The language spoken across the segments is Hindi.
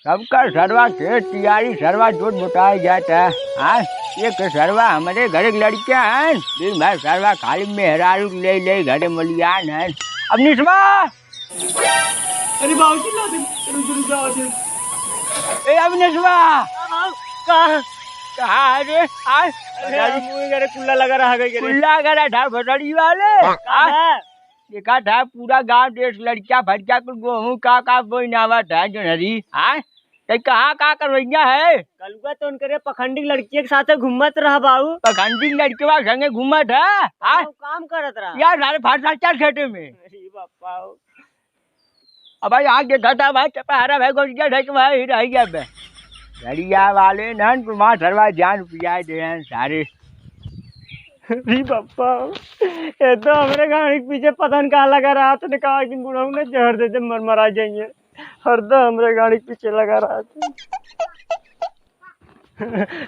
सबका सरवा से तैयारी सरवा जोत बताया जाता है। हाँ, एक सरवा हमारे घर की लड़कियां हैं, दिन भर सरवा खाली मेहरारू ले ले घरे मलियान है। अब निस्वा अरे बाबूजी ला दे रुक जाओ दे ए अब निस्वा कहां कहाँ रे? आज अरे मुंह करे कुल्ला लगा रहा है करे कुल्ला करा था भटड़ी वाले देखा था पूरा गांव देश लड़कियां फटका कुल गेहूं का बोई नावा था जो नरी। हाँ कहाँ कर रही है? कलुआ तो उनके पखंडी लड़की के साथ घूमत रहा बाबू। पखंडी लड़के संगे घूमत है। काम करत रहा यार सारे फाट चल खेते में। अरे बापा अब भाई आग देखा था भाई चपहारा भाई को भाई रह गया बे घड़िया वाले नन माँ सरवा जान पिया दे सारे। अरे बापा ये तो हमारे गाड़ी के पीछे पता नहीं कहाँ लगा रहा था। कहा कि बुढ़ाऊ ने जहर देते मर आ जाएंगे। हरदम हमारे गाड़ी के पीछे लगा रहा था।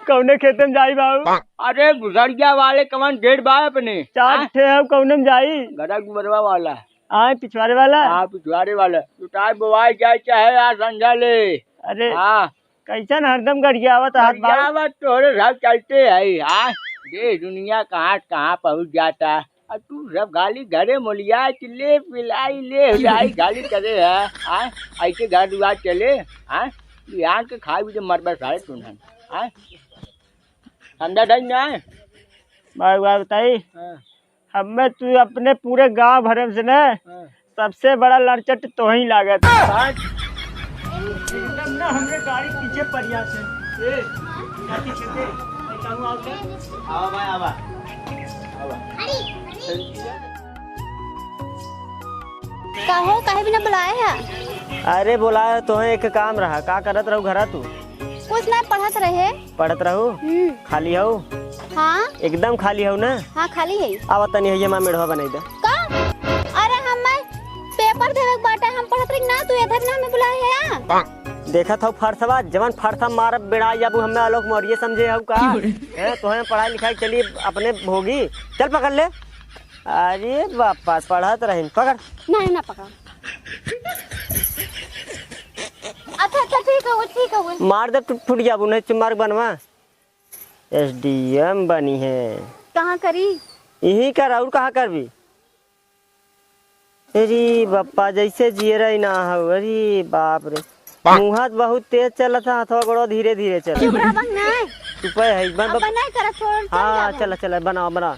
कौने खेते में जाई बाबू? अरे बुजड़िया वाले कमान डेढ़ बा अपने चार थे अब कौने में जाई? गड़ा गुमरवा वाला आए पिछवाड़े वाला। हाँ पिछवाड़े वाला टूटाई बोवाई जाए चाहे यार समझा ले। अरे हाँ कैसन हरदम गड़िया आवत हाथ तोरे सब चलते है। हाँ ये दुनिया कहाँ पहुँच जाता है। और तू सब गाली घरे मोलिया ले पिलाई ले हिलाई गाली करे है। हाँ ऐसे घर दुआर चले। हाँ यहाँ के खाए भी मरबा सारे तुम समझा था ना बात बताई। हमें तू अपने पूरे गांव भरे से न सबसे बड़ा लड़चट तो ही लागत एकदम ना हमरे गाड़ी पीछे परिया से ए जाती छते कहूं आवते आवा भाई आवा काहो काहे बिना बुलाए है? अरे बुलाया तो है एक काम रहा का करत रहू घरा तू? कुछ ना पढ़त रहे। पढ़त रहू? खाली हो? हाँ एकदम खाली हो ना? हाँ खाली है। आवा तनी है मां मेढ़वा बनाई दे का? अरे हम पेपर देवे बाटा हम पढ़त रही ना तू इधर ना हमें बुलाए है। देखा था फरसवा जवन फरसा मार बेड़ा जाबू हमें आलोक मौर्य समझे हो का है तो हमें पढ़ाई लिखाई चलिए अपने भोगी चल पकड़ ले। अरे वापस पढ़त रही पकड़ नहीं ना पकड़। अच्छा ठीक है मार दे टूट जाबू नहीं चुमार बनवा एसडीएम बनी है। कहाँ करी? यही कर और कहाँ कर भी? अरे बापा जैसे जिये रही ना हो। अरे बाप रे मुहात बहुत तेज चला था हाथवा गोड़ो धीरे धीरे चल तू पे है हाँ चला बना बना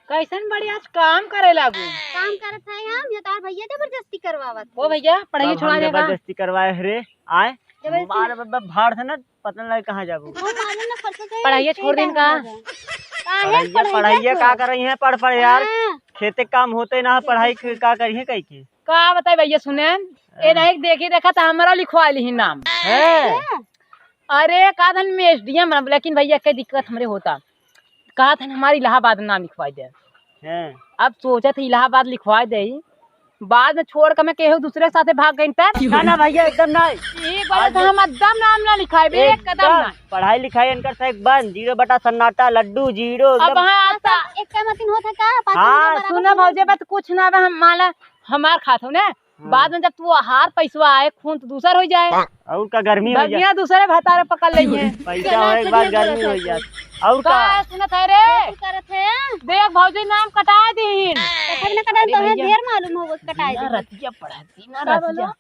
कैसन बड़ी आज काम करे लागू? काम करत है हम या तार भैया जबरदस्ती करवावत? ओ भैया पढ़ाई छोड़ा देगा। जबरदस्ती करवाए रे आए मार भाड़ था ना पता नहीं कहाँ जाबू। पढ़ाई छोड़ देन का पढ़ाई का कर रही है? पढ़ यार खेते काम होते ना पढ़ाई का करी है कहीं की का बताए भैया सुने ए नहीं देखी देखा था हमारा लिखवा ली नाम है। अरे का धन में एसडीएम लेकिन भैया क्या दिक्कत हमरे होता कहा था हमारी इलाहाबाद नाम लिखवा दे। अब सोचा था इलाहाबाद लिखवा दे बाद में छोड़ कर मैं केहू दूसरे के साथे भाग गई तब ना भैया एकदम नहीं ठीक बात तो हम एकदम नाम ना लिखाए बे एक कदम ना पढ़ाई लिखाई इनकर से एक बन 0 बटा सन्नाटा लड्डू 0 अब वहां आता एक का मतीन होता का? हां सुना भौजे बात कुछ ना हम माला हमार खातो ना बाद में जब तू हार पैसा आए खून तो दूसर हो जाए और का गर्मी हो जाए दूसरे भतारे पकड़ लेंगे पैसा हो एक बार गर्मी हो जाए और का सुनत है रे करत है देख भौजी नाम कटा दीन कथा ना कटा तो है ढेर मालूम हो कटाई रतिया पढ़ाती ना रतिया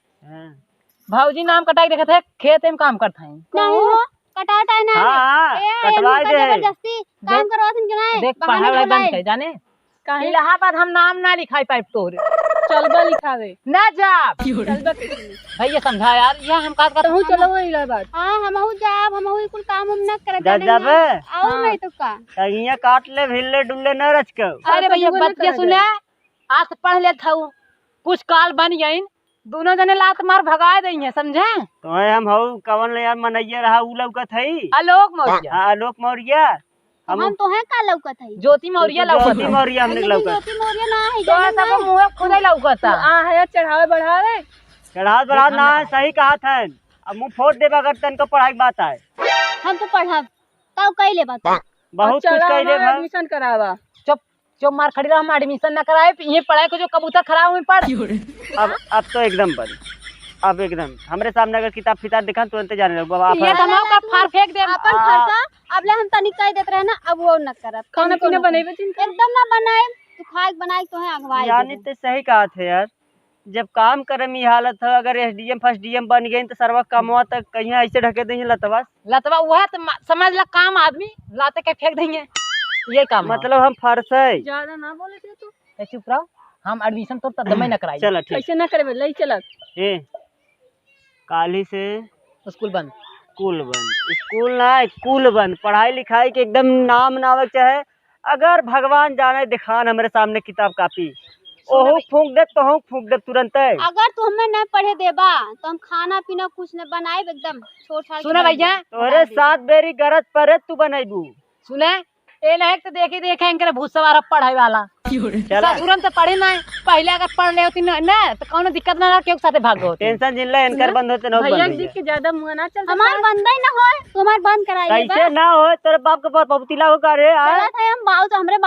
भौजी नाम कटाई देखत है खेत में काम करत है नहीं हो कटाटा है ना। हां कटवा दे जबरदस्ती काम करवाथिन के ना देख पढ़ाई बंद कर जाने इलाहाबाद हम नाम ना लिखाई पाइप तोरे चलबा लिखावे ना जा चलबा भैया समझा यार ये हम का करहु चलो इलाहाबाद। हां हमहु जाब हमहु कुल काम हम न करे जाबे आओ नहीं तो का कहिया काट ले भिल्ले डुल्ले न रच के। अरे भैया बात के सुने आज पढ़ ले था कुछ काल बन गई दोनों जने लात मार भगा देंगे समझे। तो हम हऊ कवन यार मनैया रहा उ लौकत हई। आलोक मौर्य। हाँ आलोक मौर्य। हम तो है का लौकत है। ज्योति मौर्य लौकत। ज्योति मौर्य हमने लेकिन लौकत। ज्योति मौर्य ना है तो जाने सब मुंह खुद ही लौकता। है चढ़ावे बढ़ावे चढ़ा बढ़ा ना है, सही कहा था। अब मुंह फोड़ देबा अगर तन को पढ़ाई की बात है। हम तो पढ़ब तब कैले बात बहुत कुछ कहले भा। एडमिशन करावा। चुप चुप मार खड़ी रहा, हम एडमिशन ना कराए ये पढ़ाई को जो कबूतर खराब हुई पढ़। अब तो एकदम बंद। अब एकदम हमरे सामने अगर किताब फिताब दिखा तुरंत जाने लगो। अब ये तमाम का फाड़ फेंक दे। अपन खर्चा अबले हम तनी कह देत रहे ना, अब वो न करब। खाना पीना बनेबे चिंता एकदम ना बनाए। तू खाए बनाए तो है अगवाई यानी तो सही कहा थे यार। जब काम करे में हालत है, अगर एसडीएम फर्स्ट डीएम बन गई तो सर्वा कमवा तक कहीं ऐसे ढके देंगे लतवा। लतवा हुआ तो समझ ला काम आदमी लाते के फेंक देंगे ये काम। मतलब हम फर्श है। ज्यादा ना बोले थे तू। चुप रहो, हम एडमिशन तो दमे न कराई। चलो ठीक ऐसे ना करे ले चलत। ए काली से स्कूल बंद। स्कूल बंद। स्कूल ना स्कूल बंद। पढ़ाई लिखाई के एकदम नाम नावक चाहे। अगर भगवान जाने दिखान हमारे सामने किताब कापी ओहो फूंक दे तो हम फूंक दे तुरंत है। अगर तू हमें न पढ़े देबा तो हम खाना पीना कुछ न बनाए एकदम छोड़ छाड़ के सुना भैया, तोरे साथ बेरी गरज परे तू बनाईबू। सुने ए नहीं तो देखे देखे इनके भूत सवार पढ़ाई वाला ससुरन से पढ़े ना। पहले अगर पढ़ ले होती ना तो कौनो दिक्कत ना के साथे भाग गो। टेंशन जिल्ला इनकर बंद होते न भैया बंद देख के ज्यादा मुंह ना चल। हमार बंद ही ना हो तुम्हार बंद कराइए कैसे ना हो तेरे बाप के पास पपतीला हो करे गलत है। हम बाऊ तो हमरे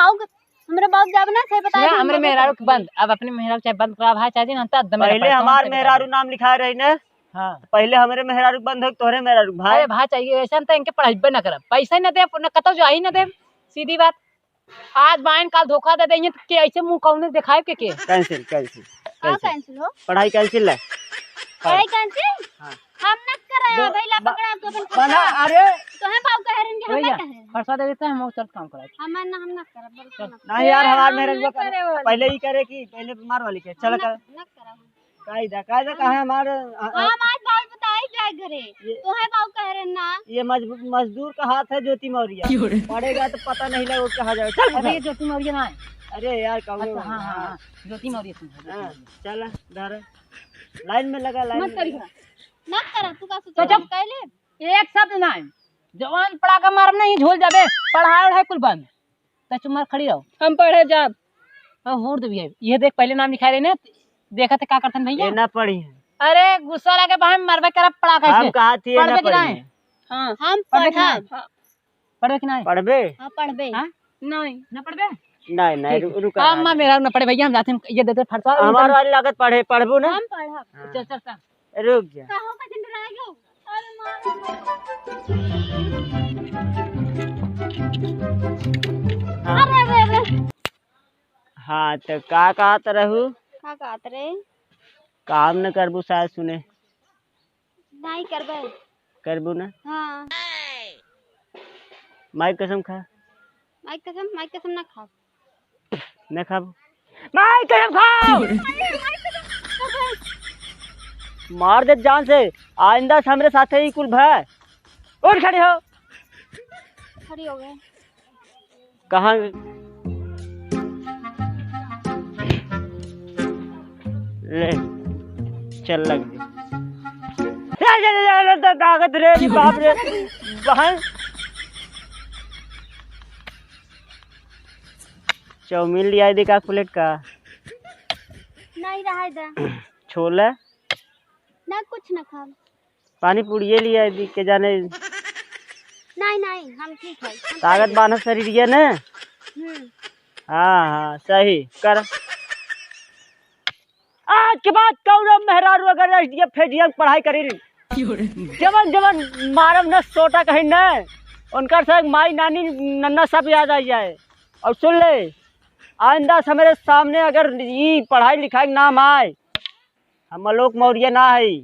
बाऊ जब ना थे बताए हमरे मेहरारू के बंद। अब अपने मेहरारू चाहे बंद करा भाई चाहे ना दमे पहले हमार मेहरारू नाम लिखा रही ना। हां पहले हमरे मेहरारू बंद हो तोरे मेहरारू भाई। अरे भाई चाहिए ऐसा तो इनके पढ़ाई ना करब, पैसा ही ना दे न कतो जो ही ना दे। सीधी बात, आज बाइन काल धोखा दे देंगे तो के ऐसे मुंह कौन दिखाए के कैंसिल कैंसिल का कैंसिल हो पढ़ाई कैंसिल है। पढ़ाई कैंसिल हम न कराया भैला पकड़ा तो अपन बना अरे तो है बाऊ कह रहे हैं भैया हम कह रहे फरसा दे देते हैं हम चल काम कराए। हम न करब नहीं यार हमार मेहरारू पहले ही करे कि पहले मार वाली के चल कर न करब कायदा कहा हमारे हम आज बाऊ बताई जाए घरे तो है बाऊ कह रहे हैं ना। ये मजदूर का हाथ है ज्योति मौर्य। पड़ेगा तो पता नहीं लगा कहा जाएगा। चल अरे ये ज्योति मौर्य ना है। अरे यार कहूँ अच्छा हां ज्योति मौर्य चल धर लाइन में लगा लाइन मत करी न करब तू का तो सोच जब कहले एक शब्द ना है जवान पड़ा का मारब नहीं झोल जाबे। पढ़ाई है कुल बंद तो चुमार खड़ी रहो। हम पढ़े जब होड़ दे ये देख पहले नाम लिखा रहे ने देखा थे का करते भैया। ये ना पढ़ी है। अरे गुस्सा लगे भाई मरबे करब पड़ा कैसे। हम कहा थी ये ना पढ़बे कि पढ़ी नहीं? है। हां हम पढ़बे कि पढ़ा नहीं? पढ़बे कि नहीं? पढ़बे हां पढ़बे हाँ? नहीं ना पढ़बे नहीं नहीं रुक हम मेरा ना पढ़े भैया हम जाते हैं ये देते फरसा। हमार वाली लागत पढ़े पढ़बू ना हम पढ़ब चल चल चल रुक जा। कहो का दिन रह गयो अरे अरे अरे हाँ तो का कहत रहू का कहत रे काम न करबू शायद सुने नहीं करबे करबू ना हां माई कसम खा माई कसम ना खा न खाबू माई कसम खा मार दे जान से। आइंदा से हमरे साथे ही कुल भाई उठ खड़ी हो। खड़ी हो गए कहाँ ले चल लग ताकत रे बाप रे बहन। चाउमीन लिया दी का प्लेट का नहीं रहा दे छोला ना कुछ ना खा पानी पूड़िए लिया दी के जाने नहीं हम ठीक है ताकत बाना शरीर ये ना। हाँ हाँ सही कर। आज के बाद कौन मेहरारू अगर एसडीएम फेडीएम पढ़ाई करी जवन जवन मारम न सोटा कहीं न उनका से माई नानी नन्ना सब याद आ जाए। और सुन ले आइंदा से मेरे सामने अगर ये पढ़ाई लिखाई नाम आए हम आलोक मौर्य ना है।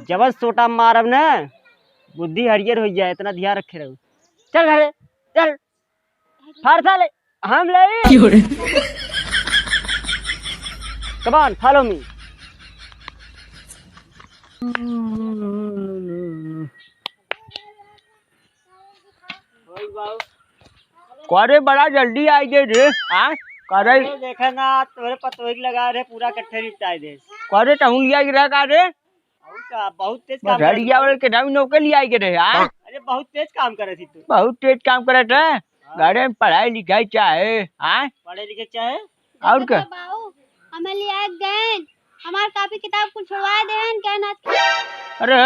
जबन सोटा मारब न बुद्धि हरियर हो जाए इतना ध्यान रखे रहो। चल घरे चल फारसा ले हम ले कम ऑन फॉलो मी। करे बड़ा जल्दी आई गए रे। हाँ करे देखा ना तोरे पतोही लगा रहे पूरा कट्ठे निपटाए दे करे टहून लिया गिरा का रे और का बहुत तेज काम बधड़िया वाले के नाम नौके लिया के रे हाँ अरे बहुत तेज काम करे थी तू बहुत तेज काम करत है घरे में पढ़ाई लिखाई चाहे हाँ पढ़े लिखे चाहे और क्या बाबू हमें लिया गए हमार कापी किताब कुछ छुड़वा देहन क्या ना अरे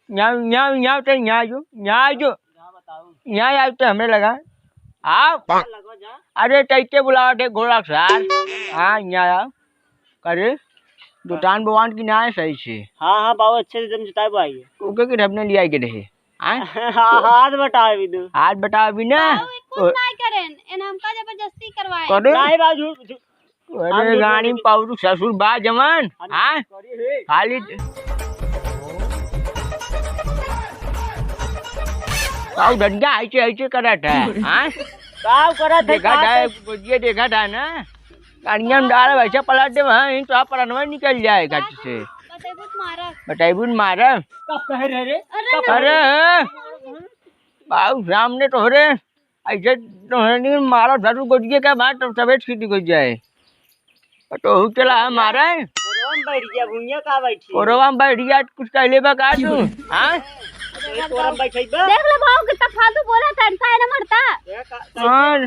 यहाँ तो यहाँ जो यहाँ आए तो हमें लगा आप लगो जा अरे कैसे बुलावा थे घोड़ा सार हाँ यहाँ आओ करे दुकान भगवान की ना है सही से हाँ हाँ बाबू अच्छे से समझता भाई ओके कि हमने लिया के रहे हाँ हाथ बटाए भी तू आज बताओ अभी ना कुछ नहीं करें इन हमका जबरदस्ती करवाए करे नहीं बाबू अरे रानी पाउरू ससुर बा जमान हाँ खाली पाउ धंधा ऐसे ऐसे करत है हाँ काम करा देखा था ये देखा था ना कनिया में डाल वैसे पलट दे वहाँ तो आप पलटवा निकल जाए घर से बताइए मारा कब कह रहे रे अरे बाबू सामने तो रे ऐसे तो मारा धरू गोजिए का बात तब तबियत सीधी हो जाए तो चला है मारा बैठ गया भूमिया का बैठी कोरवा में बैठ गया कुछ कहले बा का तू हाँ कोरम बैठे बा देख लो बाबू कितना फालतू बोला था इंसान न मरता और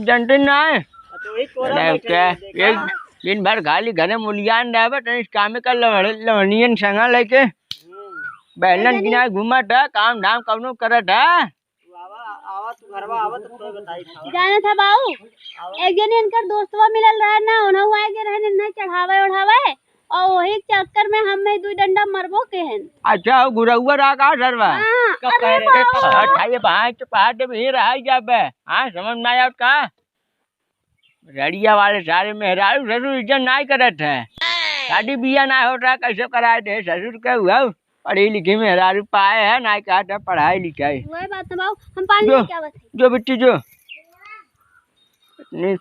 जनते ना है तो एक कोरम अरे बैठे क्या एक दिन भर गाली घरे मुलियान रहे तो इस काम का लवनियन संगा लेके बहलन किनारे घूमा था काम धाम कवनो करत है आवा तू घरवा आवा तो बताई जाना था बाबू एक दिन इनकर दोस्तवा मिलल रहा ना उन्हें हुआ के रहने नहीं चढ़ावे उठावे और वही चक्कर में हम में दू डंडा मरबो के हैं अच्छा गुरहुआ रहा का डरवा कब कह रहे अठाइए पहाड़ पे ही रहा जब हाँ समझ में आया का रड़िया वाले सारे मेहरारू ससुर इज्जत नहीं करत है शादी बिया ना होता कैसे कराए थे ससुर के हुआ पढ़ी लिखी मेहरारू पाए है ना कहा था पढ़ाई लिखाई वही बात है बाबू हम पानी जो क्या बात जो बिट्टी जो इतनी